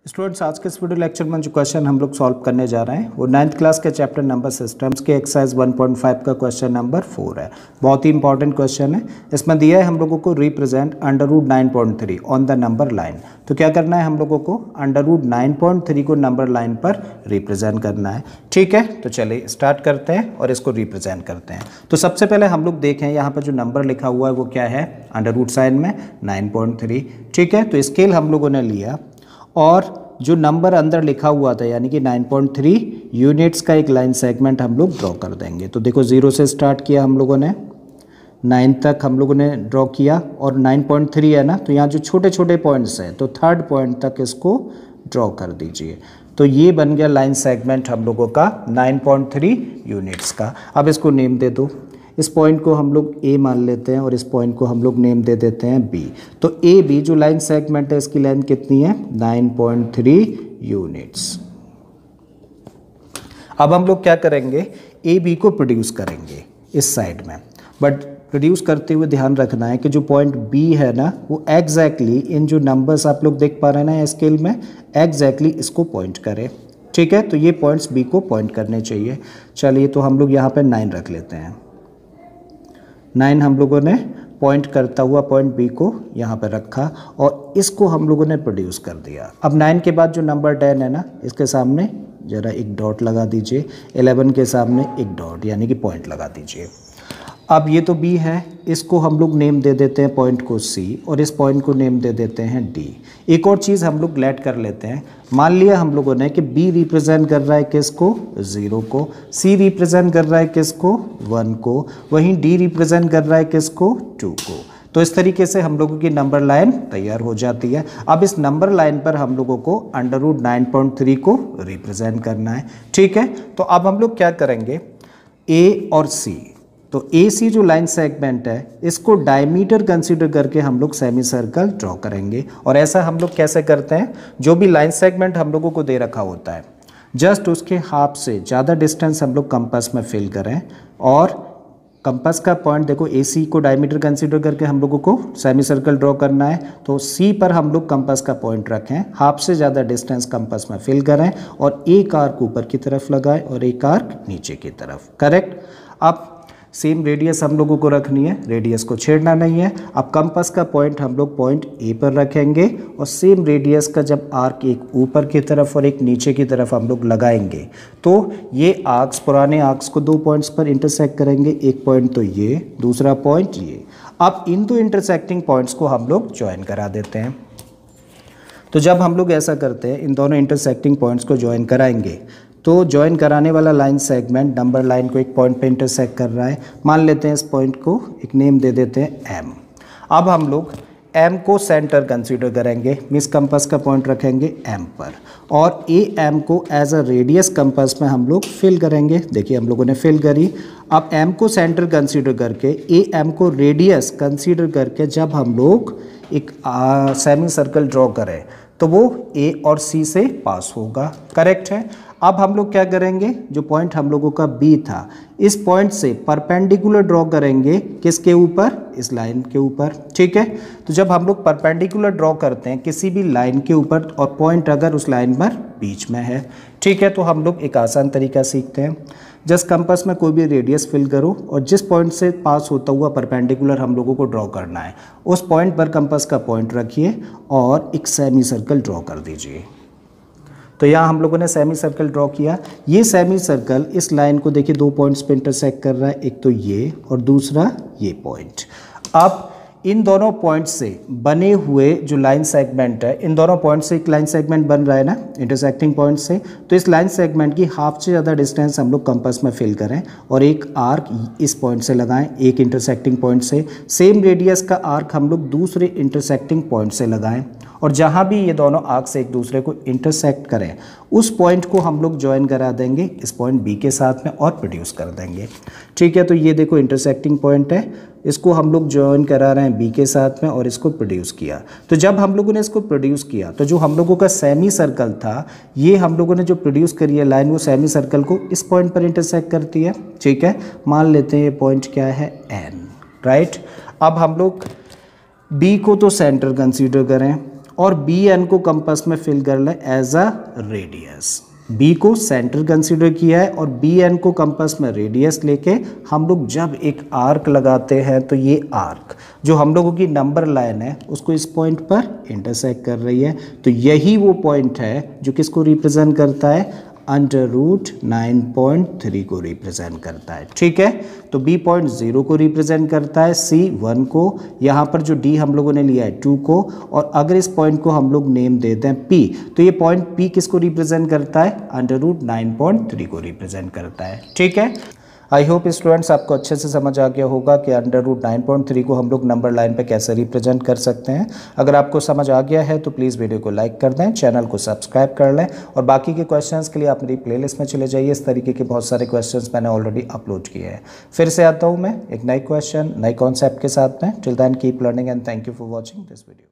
Students, आज के इस वीडियो लेक्चर में जो क्वेश्चन हम लोग सॉल्व करने जा रहे हैं वो 9th क्लास के चैप्टर नंबर सिस्टम्स के एक्सरसाइज 1.5 का क्वेश्चन नंबर 4 है। बहुत ही इंपॉर्टेंट क्वेश्चन है। इसमें दिया है हम लोगों को represent √9.3 on the number line. तो क्या करना है हम लोगों को √9.3 को नंबर लाइन पर रिप्रेजेंट करना है। ठीक है, तो चलिए स्टार्ट करते हैं और इसको रिप्रेजेंट करते हैं। तो सबसे पहले हम लोग देखें यहाँ पर जो नंबर लिखा हुआ है वो क्या है, अंडर साइन में 9.3। ठीक है, तो स्केल हम लोगों ने लिया और जो नंबर अंदर लिखा हुआ था यानी कि 9.3 यूनिट्स का एक लाइन सेगमेंट हम लोग ड्रॉ कर देंगे। तो देखो 0 से स्टार्ट किया हम लोगों ने, 9 तक हम लोगों ने ड्रॉ किया और 9.3 है ना, तो यहाँ जो छोटे छोटे पॉइंट्स हैं तो थर्ड पॉइंट तक इसको ड्रॉ कर दीजिए। तो ये बन गया लाइन सेगमेंट हम लोगों का 9.3 यूनिट्स का। अब इसको नेम दे दो। इस पॉइंट को हम लोग ए मान लेते हैं और इस पॉइंट को हम लोग नेम दे देते हैं बी। तो ए बी जो लाइन सेगमेंट है इसकी लेंथ कितनी है, 9.3 यूनिट्स। अब हम लोग क्या करेंगे, ए बी को प्रोड्यूस करेंगे इस साइड में, बट प्रोड्यूस करते हुए ध्यान रखना है कि जो पॉइंट बी है ना वो एग्जैक्टली इन जो नंबर्स आप लोग देख पा रहे हैं ना स्केल में, एग्जैक्टली इसको पॉइंट करे। ठीक है, तो ये पॉइंट्स बी को पॉइंट करने चाहिए। चलिए तो हम लोग यहाँ पे 9 रख लेते हैं। 9 हम लोगों ने पॉइंट करता हुआ पॉइंट बी को यहाँ पर रखा और इसको हम लोगों ने प्रोड्यूस कर दिया। अब 9 के बाद जो नंबर 10 है ना, इसके सामने ज़रा एक डॉट लगा दीजिए। 11 के सामने एक डॉट यानी कि पॉइंट लगा दीजिए। अब ये तो बी है, इसको हम लोग नेम दे देते हैं पॉइंट को सी और इस पॉइंट को नेम दे देते हैं डी। एक और चीज़ हम लोग लेट कर लेते हैं। मान लिया हम लोगों ने कि बी रिप्रेजेंट कर रहा है किसको, 0 को, सी रिप्रेजेंट कर रहा है किसको, 1 को, वहीं डी रिप्रेजेंट कर रहा है किसको, 2 को। तो इस तरीके से हम लोगों की नंबर लाइन तैयार हो जाती है। अब इस नंबर लाइन पर हम लोगों को √9.3 को रिप्रेजेंट करना है। ठीक है, तो अब हम लोग क्या करेंगे, ए और सी, तो ए सी जो लाइन सेगमेंट है इसको डायमीटर कंसीडर करके हम लोग सेमी सर्कल ड्रॉ करेंगे। और ऐसा हम लोग कैसे करते हैं, जो भी लाइन सेगमेंट हम लोगों को दे रखा होता है जस्ट उसके हाफ से ज़्यादा डिस्टेंस हम लोग कंपास में फिल करें और कंपास का पॉइंट देखो, ए सी को डायमीटर कंसीडर करके हम लोगों को सेमी सर्कल ड्रॉ करना है। तो सी पर हम लोग कंपास का पॉइंट रखें, हाफ से ज़्यादा डिस्टेंस कंपास में फिल करें और एक आर्क ऊपर की तरफ लगाएं और एक आर्क नीचे की तरफ। करेक्ट। अब सेम रेडियस हम लोगों को रखनी है, रेडियस को छेड़ना नहीं है। अब कंपास का पॉइंट हम लोग पॉइंट ए पर रखेंगे और सेम रेडियस का जब आर्क एक ऊपर की तरफ और एक नीचे की तरफ हम लोग लगाएंगे तो ये आर्क्स, पुराने आर्क्स को 2 पॉइंट्स पर इंटरसेक्ट करेंगे। एक पॉइंट तो ये, दूसरा पॉइंट ये। अब इन 2 इंटरसेक्टिंग पॉइंट्स को हम लोग ज्वाइन करा देते हैं। तो जब हम लोग ऐसा करते हैं, इन दोनों इंटरसेक्टिंग पॉइंट्स को ज्वाइन कराएंगे तो ज्वाइन कराने वाला लाइन सेगमेंट नंबर लाइन को एक पॉइंट पे इंटरसेक्ट कर रहा है। मान लेते हैं इस पॉइंट को एक नेम दे देते हैं एम। अब हम लोग एम को सेंटर कंसीडर करेंगे, मीन्स कंपास का पॉइंट रखेंगे एम पर और ए एम को एज अ रेडियस कंपास में हम लोग फिल करेंगे। देखिए हम लोगों ने फिल करी। अब एम को सेंटर कंसीडर करके ए एम को रेडियस कंसीडर करके जब हम लोग एक सेमी सर्कल ड्रॉ करें तो वो ए और सी से पास होगा। करेक्ट है। अब हम लोग क्या करेंगे, जो पॉइंट हम लोगों का बी था इस पॉइंट से परपेंडिकुलर ड्रॉ करेंगे, किसके ऊपर, इस लाइन के ऊपर। ठीक है, तो जब हम लोग परपेंडिकुलर ड्रॉ करते हैं किसी भी लाइन के ऊपर और पॉइंट अगर उस लाइन पर बीच में है, ठीक है, तो हम लोग एक आसान तरीका सीखते हैं। जस्ट कंपास में कोई भी रेडियस फिल करो और जिस पॉइंट से पास होता हुआ परपेंडिकुलर हम लोगों को ड्रॉ करना है उस पॉइंट पर कंपास का पॉइंट रखिए और एक सेमी सर्कल ड्रॉ कर दीजिए। तो यहाँ हम लोगों ने सेमी सर्कल ड्रॉ किया। ये सेमी सर्कल इस लाइन को देखिए 2 पॉइंट्स पे इंटरसेक्ट कर रहा है, एक तो ये और दूसरा ये पॉइंट। अब इन दोनों पॉइंट से बने हुए जो लाइन सेगमेंट है, इन दोनों पॉइंट से एक लाइन सेगमेंट बन रहा है ना इंटरसेक्टिंग पॉइंट से, तो इस लाइन सेगमेंट की हाफ से ज़्यादा डिस्टेंस हम लोग कंपास में फिल करें और एक आर्क इस पॉइंट से लगाएं, एक इंटरसेक्टिंग पॉइंट से। सेम रेडियस का आर्क हम लोग दूसरे इंटरसेक्टिंग पॉइंट से लगाएं और जहाँ भी ये दोनों आर्क से एक दूसरे को इंटरसेक्ट करें उस पॉइंट को हम लोग ज्वाइन करा देंगे इस पॉइंट बी के साथ में और प्रोड्यूस कर देंगे। ठीक है, तो ये देखो इंटरसेक्टिंग पॉइंट है, इसको हम लोग ज्वाइन करा रहे हैं बी के साथ में और इसको प्रोड्यूस किया। तो जब हम लोगों ने इसको प्रोड्यूस किया तो जो हम लोगों का सेमी सर्कल था, ये हम लोगों ने जो प्रोड्यूस करी है लाइन, वो सेमी सर्कल को इस पॉइंट पर इंटरसेक्ट करती है। ठीक है, मान लेते हैं ये पॉइंट क्या है, एन। राइट। अब हम लोग बी को तो सेंटर कंसीडर करें और बी एन को कंपास में फिल कर ले एज अ रेडियस। बी को सेंटर कंसीडर किया है और बी एन को कंपास में रेडियस लेके हम लोग जब एक आर्क लगाते हैं तो ये आर्क जो हम लोगों की नंबर लाइन है उसको इस पॉइंट पर इंटरसेक्ट कर रही है। तो यही वो पॉइंट है जो किसको रिप्रेजेंट करता है, अंडर रूट 9.3 को रिप्रेजेंट करता है। ठीक है, तो बी पॉइंट 0 को रिप्रेजेंट करता है, सी 1 को, यहाँ पर जो डी हम लोगों ने लिया है 2 को, और अगर इस पॉइंट को हम लोग नेम देते हैं पी तो ये पॉइंट पी किसको रिप्रेजेंट करता है, अंडर रूट 9.3 को रिप्रेजेंट करता है। ठीक है, आई होप स्टूडेंट्स आपको अच्छे से समझ आ गया होगा कि अंडर रूट 9.3 को हम लोग नंबर लाइन पे कैसे रिप्रेजेंट कर सकते हैं। अगर आपको समझ आ गया है तो प्लीज़ वीडियो को लाइक कर दें, चैनल को सब्सक्राइब कर लें और बाकी के क्वेश्चंस के लिए आप मेरी प्लेलिस्ट में चले जाइए। इस तरीके के बहुत सारे क्वेश्चंस मैंने ऑलरेडी अपलोड किए हैं। फिर से आता हूँ मैं एक नई क्वेश्चन नई कॉन्सेप्ट के साथ में। Till then keep learning and thank you for watching this video.